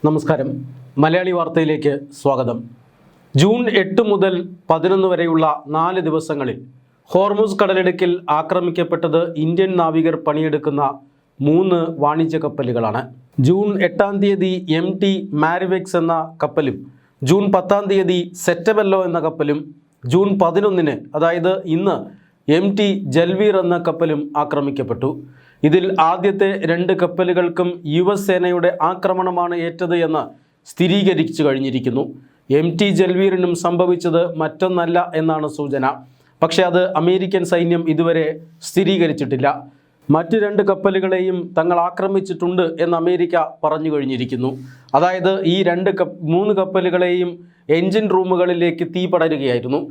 നമസ്കാരം. മലയാളി വാർത്തയിലേക്ക് സ്വാഗതം. ജൂൺ 8 മുതൽ 11 വരെയുള്ള 4 ദിവസങ്ങളിൽ ഹോർമുസ് കടലിടുക്കിൽ ആക്രമിക്കപ്പെട്ടത് ഇന്ത്യൻ നാവികർ പണിയെടുക്കുന്ന 3 വാണിജ്യ കപ്പലുകളാണ്. ജൂൺ 8-ാം തീയതി MT മാരിവെക്സ് എന്ന കപ്പലും ജൂൺ 10-ാം തീയതി സെറ്റബെല്ലോ എന്ന കപ്പലും ജൂൺ 11-ന് അതായത് ഇന്ന് MT ജൽവീർ എന്ന കപ്പലും ആക്രമിക്കപ്പെട്ടു. ഇതിൽ ആദ്യത്തെ 2 കപ്പലുകൾക്കും US സേനയുടെ ആക്രമണമാണ് ഏറ്റത് എന്ന് സ്ഥിരീകരിച്ചു കഴിഞ്ഞിരിക്കുന്നു. MT ജൽവീറിനും സംഭവിച്ചത് മറ്റൊന്നല്ല എന്നാണ് സൂചന. പക്ഷേ അത് അമേരിക്കൻ സൈന്യം ഇതുവരെ സ്ഥിരീകരിച്ചിട്ടില്ല. മറ്റ് 2 കപ്പലുകളെയും തങ്ങൾ ആക്രമിച്ചിട്ടുണ്ട് എന്ന് അമേരിക്ക പറഞ്ഞു കഴിഞ്ഞിരിക്കുന്നു. അതായത് ഈ 3 കപ്പലുകളെയും എൻജിൻ റൂമുകളിലേക്ക് തീ പടരുകയായിരുന്നു.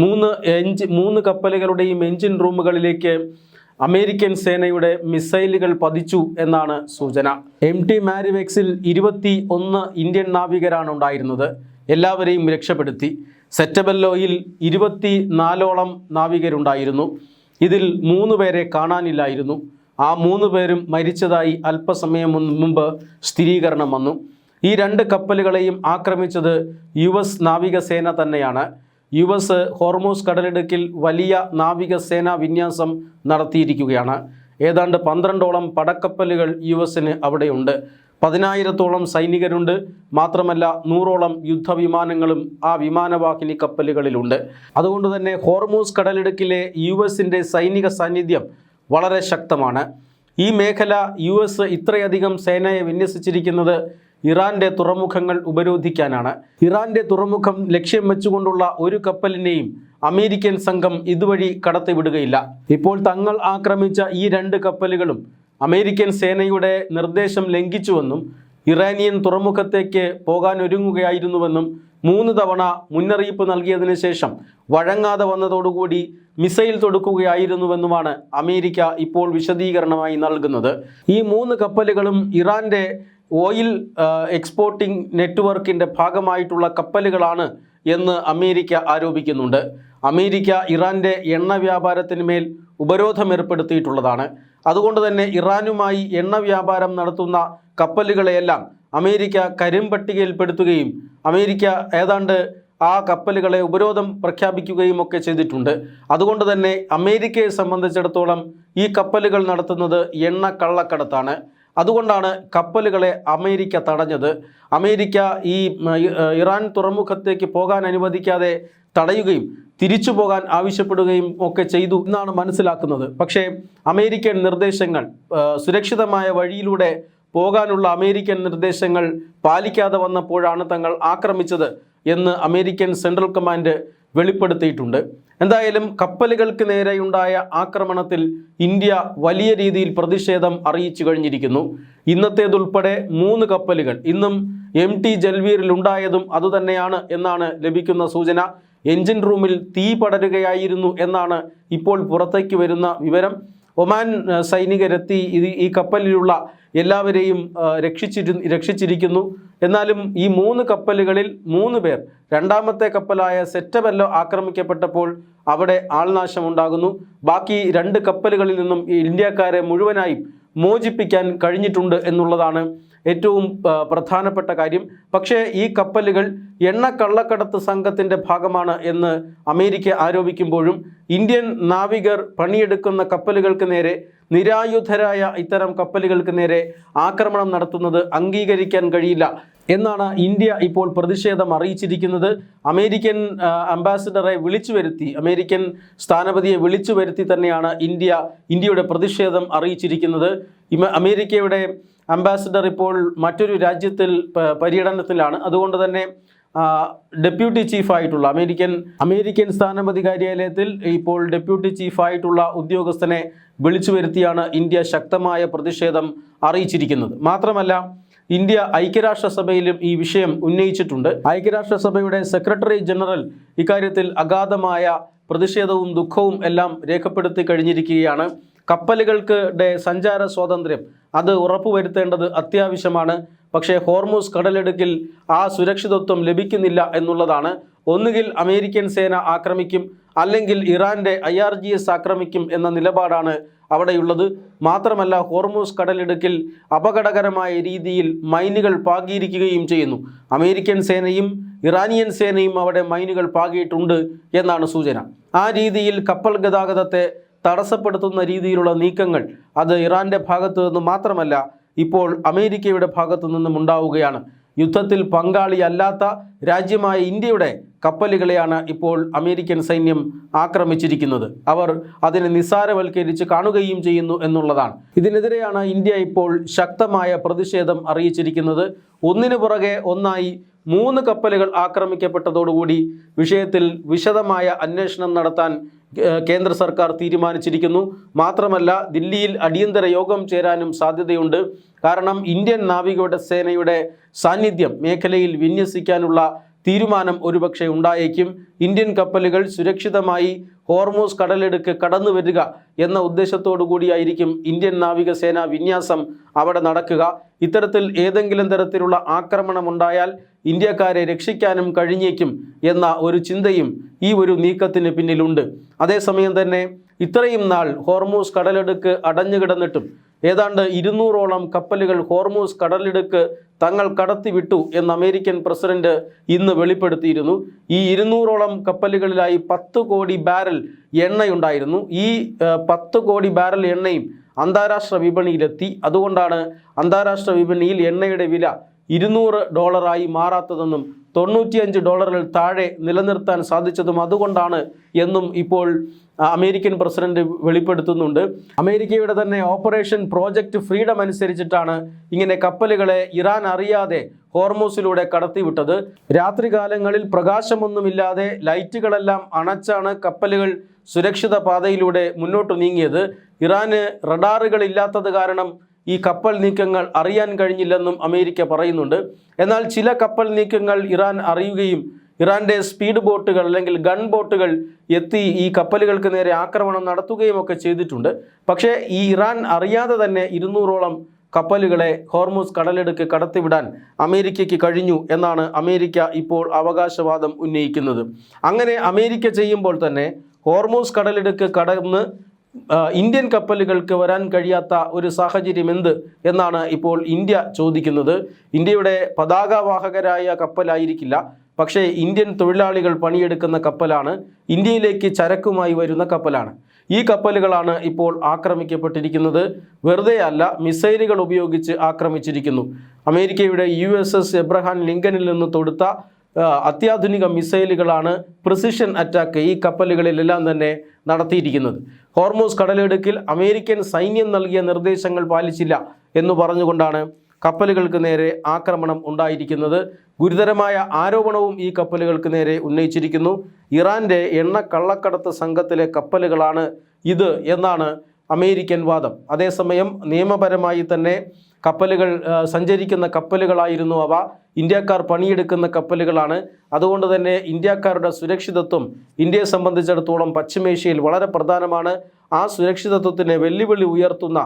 3 കപ്പലുകളുടെയും എൻജിൻ റൂമുകളിലേക്ക് അമേരിക്കൻ സേനയുടെ മിസൈലുകൾ പതിച്ചു എന്നാണ് സൂചന. MT മാരിവെക്സിൽ 21 ഇന്ത്യൻ നാവികരാണ് ഉണ്ടായിരുന്നത്. എല്ലാവരെയും രക്ഷപ്പെടുത്തി. സെറ്റബെല്ലോയിൽ 24ഓളം നാവികരുണ്ടായിരുന്നു. ഇതിൽ 3 പേരെ കാണാനില്ലായിരുന്നു. ആ 3 പേരും മരിച്ചതായി അല്പസമയം മുമ്പ് സ്ഥിരീകരണം വന്നു. ഈ 2 കപ്പലുകളെയും ആക്രമിച്ചത് US നാവികസേന തന്നെയാണ്. US ഹോർമുസ് കടലിടുക്കിൽ വലിയ നാവികസേനാ വിന്യാസം നടത്തിയിരിക്കുകയാണ്. ഏതാണ്ട് 12ഓളം പടക്കപ്പലുകൾ US-ന് അവിടെയുണ്ട്. 10,000-ഓളം സൈനികരുണ്ട്. മാത്രമല്ല 100ഓളം യുദ്ധവിമാനങ്ങളും ആ വിമാനവാഹിനി കപ്പലുകളിലുണ്ട്. അതുകൊണ്ട് തന്നെ ഹോർമുസ് കടലിടുക്കിലെ US-ന്റെ സൈനിക സാന്നിധ്യം വളരെ ശക്തമാണ്. ഈ മേഖല US ഇത്രയധികം സേനയെ വിന്യസിച്ചിരിക്കുന്നത് ഇറാന്റെ തുറമുഖങ്ങൾ ഉപരോധിക്കാനാണ്. ഇറാന്റെ തുറമുഖം ലക്ഷ്യം വെച്ചുകൊണ്ടുള്ള ഒരു കപ്പലിനെയും അമേരിക്കൻ സംഘം ഇതുവഴി കടത്തിവിടുകയില്ല. ഇപ്പോൾ തങ്ങൾ ആക്രമിച്ച ഈ 2 കപ്പലുകളും അമേരിക്കൻ സേനയുടെ നിർദ്ദേശം ലംഘിച്ചുവെന്നും ഇറാനിയൻ തുറമുഖത്തേക്ക് പോകാൻ ഒരുങ്ങുകയായിരുന്നുവെന്നും 3 തവണ മുന്നറിയിപ്പ് നൽകിയതിനു ശേഷം വഴങ്ങാതെ വന്നതോടുകൂടി മിസൈൽ തൊടുക്കുകയായിരുന്നുവെന്നുമാണ് അമേരിക്ക ഇപ്പോൾ വിശദീകരണമായി നൽകുന്നത്. ഈ 3 കപ്പലുകളും ഇറാന്റെ ഓയിൽ എക്സ്പോർട്ടിംഗ് നെറ്റ്വർക്കിൻ്റെ ഭാഗമായിട്ടുള്ള കപ്പലുകളാണ് എന്ന് അമേരിക്ക ആരോപിക്കുന്നുണ്ട്. അമേരിക്ക ഇറാൻ്റെ എണ്ണ വ്യാപാരത്തിന് മേൽ ഉപരോധം ഏർപ്പെടുത്തിയിട്ടുള്ളതാണ്. അതുകൊണ്ട് തന്നെ ഇറാനുമായി എണ്ണ വ്യാപാരം നടത്തുന്ന കപ്പലുകളെയെല്ലാം അമേരിക്ക കരിമ്പട്ടികയിൽപ്പെടുത്തുകയും അമേരിക്ക ഏതാണ്ട് ആ കപ്പലുകളെ ഉപരോധം പ്രഖ്യാപിക്കുകയും ഒക്കെ ചെയ്തിട്ടുണ്ട്. അതുകൊണ്ട് തന്നെ അമേരിക്കയെ സംബന്ധിച്ചിടത്തോളം ഈ കപ്പലുകൾ നടത്തുന്നത് എണ്ണ കള്ളക്കടത്താണ്. അതുകൊണ്ടാണ് കപ്പലുകളെ അമേരിക്ക തടഞ്ഞത്. അമേരിക്ക ഈ ഇറാൻ തുറമുഖത്തേക്ക് പോകാൻ അനുവദിക്കാതെ തടയുകയും തിരിച്ചു പോകാൻ ആവശ്യപ്പെടുകയും ഒക്കെ ചെയ്തു എന്നാണ് മനസ്സിലാക്കുന്നത്. പക്ഷേ അമേരിക്കൻ നിർദ്ദേശങ്ങൾ, സുരക്ഷിതമായ വഴിയിലൂടെ പോകാനുള്ള അമേരിക്കൻ നിർദ്ദേശങ്ങൾ പാലിക്കാതെ വന്നപ്പോഴാണ് തങ്ങൾ ആക്രമിച്ചത് എന്ന് അമേരിക്കൻ സെൻട്രൽ കമാൻഡ് വെളിപ്പെടുത്തിയിട്ടുണ്ട്. എന്തായാലും കപ്പലുകൾക്ക് നേരെയുണ്ടായ ആക്രമണത്തിൽ ഇന്ത്യ വലിയ രീതിയിൽ പ്രതിഷേധം അറിയിച്ചു കഴിഞ്ഞിരിക്കുന്നു. ഇന്നത്തേതുൾപ്പെടെ 3 കപ്പലുകൾ ഇന്നും MT ജൽവീറിൽ ഉണ്ടായതും അതുതന്നെയാണ് എന്നാണ് ലഭിക്കുന്ന സൂചന. എൻജിൻ റൂമിൽ തീ പടരുകയായിരുന്നു എന്നാണ് ഇപ്പോൾ പുറത്തേക്ക് വരുന്ന വിവരം. ഒമാൻ സൈനികരെത്തി ഈ കപ്പലിലുള്ള എല്ലാവരെയും രക്ഷിച്ചിരിക്കുന്നു. എന്നാലും ഈ 3 കപ്പലുകളിൽ 3 പേർ, 2ാമത്തെ കപ്പലായ സെറ്റബെല്ലോ ആക്രമിക്കപ്പെട്ടപ്പോൾ അവിടെ ആൾനാശമുണ്ടാകുന്നു. ബാക്കി 2 കപ്പലുകളിൽ നിന്നും ഈ ഇന്ത്യക്കാരെ മുഴുവനായും മോചിപ്പിക്കാൻ കഴിഞ്ഞിട്ടുണ്ട് എന്നുള്ളതാണ് ഏറ്റവും പ്രധാനപ്പെട്ട കാര്യം. പക്ഷേ ഈ കപ്പലുകൾ എണ്ണ കള്ളക്കടത്ത് സംഘത്തിൻ്റെ ഭാഗമാണ് എന്ന് അമേരിക്ക ആരോപിക്കുമ്പോഴും ഇന്ത്യൻ നാവികർ പണിയെടുക്കുന്ന കപ്പലുകൾക്ക് നേരെ, നിരായുധരായ ഇത്തരം കപ്പലുകൾക്ക് നേരെ ആക്രമണം നടത്തുന്നത് അംഗീകരിക്കാൻ കഴിയില്ല എന്നാണ് ഇന്ത്യ ഇപ്പോൾ പ്രതിഷേധം അറിയിച്ചിരിക്കുന്നത്. അമേരിക്കൻ അംബാസിഡറെ വിളിച്ചു വരുത്തി, അമേരിക്കൻ സ്ഥാനപതിയെ വിളിച്ചു വരുത്തി തന്നെയാണ് ഇന്ത്യയുടെ പ്രതിഷേധം അറിയിച്ചിരിക്കുന്നത്. അമേരിക്കയുടെ അംബാസിഡർ ഇപ്പോൾ മറ്റൊരു രാജ്യത്തിൽ പര്യടനത്തിലാണ്. അതുകൊണ്ട് തന്നെ ഡെപ്യൂട്ടി ചീഫായിട്ടുള്ള അമേരിക്കൻ സ്ഥാനപതി കാര്യാലയത്തിൽ ഇപ്പോൾ ഡെപ്യൂട്ടി ചീഫായിട്ടുള്ള ഉദ്യോഗസ്ഥനെ വിളിച്ചു വരുത്തിയാണ് ഇന്ത്യ ശക്തമായ പ്രതിഷേധം അറിയിച്ചിരിക്കുന്നത്. മാത്രമല്ല ഇന്ത്യ ഐക്യരാഷ്ട്രസഭയിലും ഈ വിഷയം ഉന്നയിച്ചിട്ടുണ്ട്. ഐക്യരാഷ്ട്രസഭയുടെ സെക്രട്ടറി ജനറൽ ഇക്കാര്യത്തിൽ അഗാധമായ പ്രതിഷേധവും ദുഃഖവും എല്ലാം രേഖപ്പെടുത്തി കഴിഞ്ഞിരിക്കുകയാണ്. കപ്പലുകൾക്ക് സഞ്ചാര സ്വാതന്ത്ര്യം അത് ഉറപ്പുവരുത്തേണ്ടത് അത്യാവശ്യമാണ്. പക്ഷേ ഹോർമുസ് കടലിടുക്കിൽ ആ സുരക്ഷിതത്വം ലഭിക്കുന്നില്ല എന്നുള്ളതാണ്. ഒന്നുകിൽ അമേരിക്കൻ സേന ആക്രമിക്കും, അല്ലെങ്കിൽ ഇറാൻ്റെ IRGS ആക്രമിക്കും എന്ന നിലപാടാണ് അവിടെയുള്ളത്. മാത്രമല്ല ഹോർമൂസ് കടലിടുക്കിൽ അപകടകരമായ രീതിയിൽ മൈനുകൾ പാകിയിരിക്കുകയും ചെയ്യുന്നു. അമേരിക്കൻ സേനയും ഇറാനിയൻ സേനയും അവിടെ മൈനുകൾ പാകിയിട്ടുണ്ട് എന്നാണ് സൂചന. ആ രീതിയിൽ കപ്പൽ ഗതാഗതത്തെ തടസ്സപ്പെടുത്തുന്ന രീതിയിലുള്ള നീക്കങ്ങൾ അത് ഇറാൻ്റെ ഭാഗത്തു നിന്നും മാത്രമല്ല ഇപ്പോൾ അമേരിക്കയുടെ ഭാഗത്തു നിന്നും ഉണ്ടാവുകയാണ്. യുദ്ധത്തിൽ പങ്കാളിയല്ലാത്ത രാജ്യമായ ഇന്ത്യയുടെ കപ്പലുകളെയാണ് ഇപ്പോൾ അമേരിക്കൻ സൈന്യം ആക്രമിച്ചിരിക്കുന്നത്. അവർ അതിനെ നിസ്സാരവൽക്കരിച്ച് കാണുകയും ചെയ്യുന്നു എന്നുള്ളതാണ്. ഇതിനെതിരെയാണ് ഇന്ത്യ ഇപ്പോൾ ശക്തമായ പ്രതിഷേധം അറിയിച്ചിരിക്കുന്നത്. ഒന്നിനു പുറകെ ഒന്നായി 3 കപ്പലുകൾ ആക്രമിക്കപ്പെട്ടതോടുകൂടി വിഷയത്തിൽ വിശദമായ അന്വേഷണം നടത്താൻ കേന്ദ്ര സർക്കാർ തീരുമാനിച്ചിരിക്കുന്നു. മാത്രമല്ല ദില്ലിയിൽ അടിയന്തര യോഗം ചേരാനും സാധ്യതയുണ്ട്. കാരണം ഇന്ത്യൻ നാവികയുടെ സേനയുടെ സാന്നിധ്യം മേഖലയിൽ വിന്യസിക്കാനുള്ള തീരുമാനം ഒരുപക്ഷെ ഉണ്ടായേക്കും. ഇന്ത്യൻ കപ്പലുകൾ സുരക്ഷിതമായി ഹോർമൂസ് കടലിടുക്ക് കടന്നു വരിക എന്ന ഉദ്ദേശത്തോടു കൂടിയായിരിക്കും ഇന്ത്യൻ നാവികസേന വിന്യാസം അവിടെ നടക്കുക. ഇത്തരത്തിൽ ഏതെങ്കിലും തരത്തിലുള്ള ആക്രമണമുണ്ടായാൽ ഇന്ത്യക്കാരെ രക്ഷിക്കാനും കഴിഞ്ഞേക്കും എന്ന ഒരു ചിന്തയും ഈ ഒരു നീക്കത്തിന് പിന്നിലുണ്ട്. അതേസമയം തന്നെ ഇത്രയും നാൾ ഹോർമൂസ് കടലിടുക്ക് അടഞ്ഞുകിടന്നിട്ടും ഏതാണ്ട് 200ഓളം കപ്പലുകൾ ഹോർമൂസ് കടലിടുക്ക് തങ്ങൾ കടത്തിവിട്ടു എന്ന് അമേരിക്കൻ പ്രസിഡന്റ് ഇന്ന് വെളിപ്പെടുത്തിയിരുന്നു. ഈ 200ഓളം കപ്പലുകളിലായി 10 കോടി ബാരൽ എണ്ണയുണ്ടായിരുന്നു. ഈ 10 കോടി ബാരൽ എണ്ണയും അന്താരാഷ്ട്ര വിപണിയിലെത്തി. അതുകൊണ്ടാണ് അന്താരാഷ്ട്ര വിപണിയിൽ എണ്ണയുടെ വില $200 മാറാത്തതെന്നും $95 താഴെ നിലനിർത്താൻ സാധിച്ചതും അതുകൊണ്ടാണ് എന്നും ഇപ്പോൾ അമേരിക്കൻ പ്രസിഡന്റ് വെളിപ്പെടുത്തുന്നുണ്ട്. അമേരിക്കയുടെ തന്നെ ഓപ്പറേഷൻ പ്രോജക്റ്റ് ഫ്രീഡം അനുസരിച്ചിട്ടാണ് ഇങ്ങനെ കപ്പലുകളെ ഇറാൻ അറിയാതെ ഹോർമൂസിലൂടെ കടത്തിവിട്ടത്. രാത്രികാലങ്ങളിൽ പ്രകാശമൊന്നുമില്ലാതെ ലൈറ്റുകളെല്ലാം അണച്ചാണ് കപ്പലുകൾ സുരക്ഷിത പാതയിലൂടെ മുന്നോട്ട് നീങ്ങിയത്. ഇറാന് റഡാറുകൾ ഇല്ലാത്തത് കാരണം ഈ കപ്പൽ നീക്കങ്ങൾ അറിയാൻ കഴിഞ്ഞില്ലെന്നും അമേരിക്ക പറയുന്നുണ്ട്. എന്നാൽ ചില കപ്പൽ നീക്കങ്ങൾ ഇറാൻ അറിയുകയും ഇറാൻ്റെ സ്പീഡ് ബോട്ടുകൾ അല്ലെങ്കിൽ ഗൺ ബോട്ടുകൾ എത്തി ഈ കപ്പലുകൾക്ക് നേരെ ആക്രമണം നടത്തുകയും ഒക്കെ ചെയ്തിട്ടുണ്ട്. പക്ഷേ ഈ ഇറാൻ അറിയാതെ തന്നെ 200ഓളം കപ്പലുകളെ ഹോർമൂസ് കടലിടുക്ക് കടത്തിവിടാൻ അമേരിക്കയ്ക്ക് കഴിഞ്ഞു എന്നാണ് അമേരിക്ക ഇപ്പോൾ അവകാശവാദം ഉന്നയിക്കുന്നത്. അങ്ങനെ അമേരിക്ക ചെയ്യുമ്പോൾ തന്നെ ഹോർമൂസ് കടലിടുക്ക് കടന്ന് ഇന്ത്യൻ കപ്പലുകൾക്ക് വരാൻ കഴിയാത്ത ഒരു സാഹചര്യം എന്ത് എന്നാണ് ഇപ്പോൾ ഇന്ത്യ ചോദിക്കുന്നത്. ഇന്ത്യയുടെ പതാകവാഹകരായ കപ്പലായിരിക്കില്ല, പക്ഷേ ഇന്ത്യൻ തൊഴിലാളികൾ പണിയെടുക്കുന്ന കപ്പലാണ്. ഇന്ത്യയിലേക്ക് ചരക്കുമായി വരുന്ന കപ്പലാണ്. ഈ കപ്പലുകളാണ് ഇപ്പോൾ ആക്രമിക്കപ്പെട്ടിരിക്കുന്നത്. വെറുതെ അല്ല, മിസൈലുകൾ ഉപയോഗിച്ച് ആക്രമിച്ചിരിക്കുന്നു. അമേരിക്കയുടെ USS എബ്രഹാം ലിങ്കനിൽ നിന്ന് തൊടുത്ത അത്യാധുനിക മിസൈലുകളാണ് പ്രിസിഷൻ അറ്റാക്ക് ഈ കപ്പലുകളിലെല്ലാം തന്നെ നടത്തിയിരിക്കുന്നത്. ഹോർമൂസ് കടലിടുക്കിൽ അമേരിക്കൻ സൈന്യം നൽകിയ നിർദ്ദേശങ്ങൾ പാലിച്ചില്ല എന്ന് പറഞ്ഞുകൊണ്ടാണ് കപ്പലുകൾക്ക് നേരെ ആക്രമണം ഉണ്ടായിരിക്കുന്നത്. ഗുരുതരമായ ആരോപണവും ഈ കപ്പലുകൾക്ക് നേരെ ഉന്നയിച്ചിരിക്കുന്നു. ഇറാൻ്റെ എണ്ണ കള്ളക്കടത്ത് സംഘത്തിലെ കപ്പലുകളാണ് ഇത് എന്നാണ് അമേരിക്കൻ വാദം. അതേസമയം നിയമപരമായി തന്നെ കപ്പലുകൾ സഞ്ചരിക്കുന്ന കപ്പലുകളായിരുന്നു അവ. ഇന്ത്യക്കാർ പണിയെടുക്കുന്ന കപ്പലുകളാണ്. അതുകൊണ്ട് തന്നെ ഇന്ത്യക്കാരുടെ സുരക്ഷിതത്വം ഇന്ത്യയെ സംബന്ധിച്ചിടത്തോളം പശ്ചിമേഷ്യയിൽ വളരെ പ്രധാനമാണ്. ആ സുരക്ഷിതത്വത്തിന് വെല്ലുവിളി ഉയർത്തുന്ന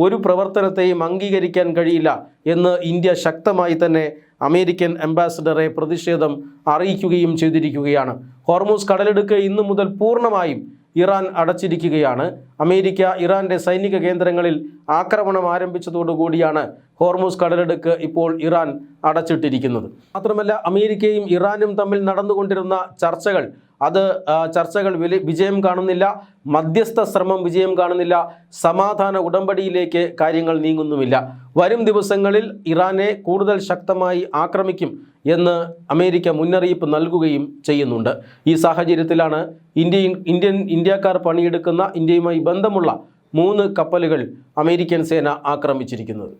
ഒരു പ്രവർത്തനത്തെയും അംഗീകരിക്കാൻ കഴിയില്ല എന്ന് ഇന്ത്യ ശക്തമായി തന്നെ അമേരിക്കൻ അംബാസഡറെ പ്രതിഷേധം അറിയിക്കുകയും ചെയ്തിരിക്കുകയാണ്. ഹോർമൂസ് കടലിടുക്ക് ഇന്നു മുതൽ പൂർണ്ണമായും ഇറാൻ അടച്ചിരിക്കുകയാണ്. അമേരിക്ക ഇറാൻ്റെ സൈനിക കേന്ദ്രങ്ങളിൽ ആക്രമണം ആരംഭിച്ചതോടുകൂടിയാണ് ഹോർമൂസ് കടലിടുക്ക് ഇപ്പോൾ ഇറാൻ അടച്ചിട്ടിരിക്കുന്നത്. മാത്രമല്ല അമേരിക്കയും ഇറാനും തമ്മിൽ നടന്നുകൊണ്ടിരുന്ന ചർച്ചകൾ വിജയം കാണുന്നില്ല. മധ്യസ്ഥ ശ്രമം വിജയം കാണുന്നില്ല. സമാധാന ഉടമ്പടിയിലേക്ക് കാര്യങ്ങൾ നീങ്ങുന്നുമില്ല. വരും ദിവസങ്ങളിൽ ഇറാനെ കൂടുതൽ ശക്തമായി ആക്രമിക്കും എന്ന് അമേരിക്ക മുന്നറിയിപ്പ് നൽകുകയും ചെയ്യുന്നുണ്ട്. ഈ സാഹചര്യത്തിലാണ് ഇന്ത്യക്കാർ പണിയെടുക്കുന്ന ഇന്ത്യയുമായി ബന്ധമുള്ള 3 കപ്പലുകൾ അമേരിക്കൻ സേന ആക്രമിച്ചിരിക്കുന്നത്.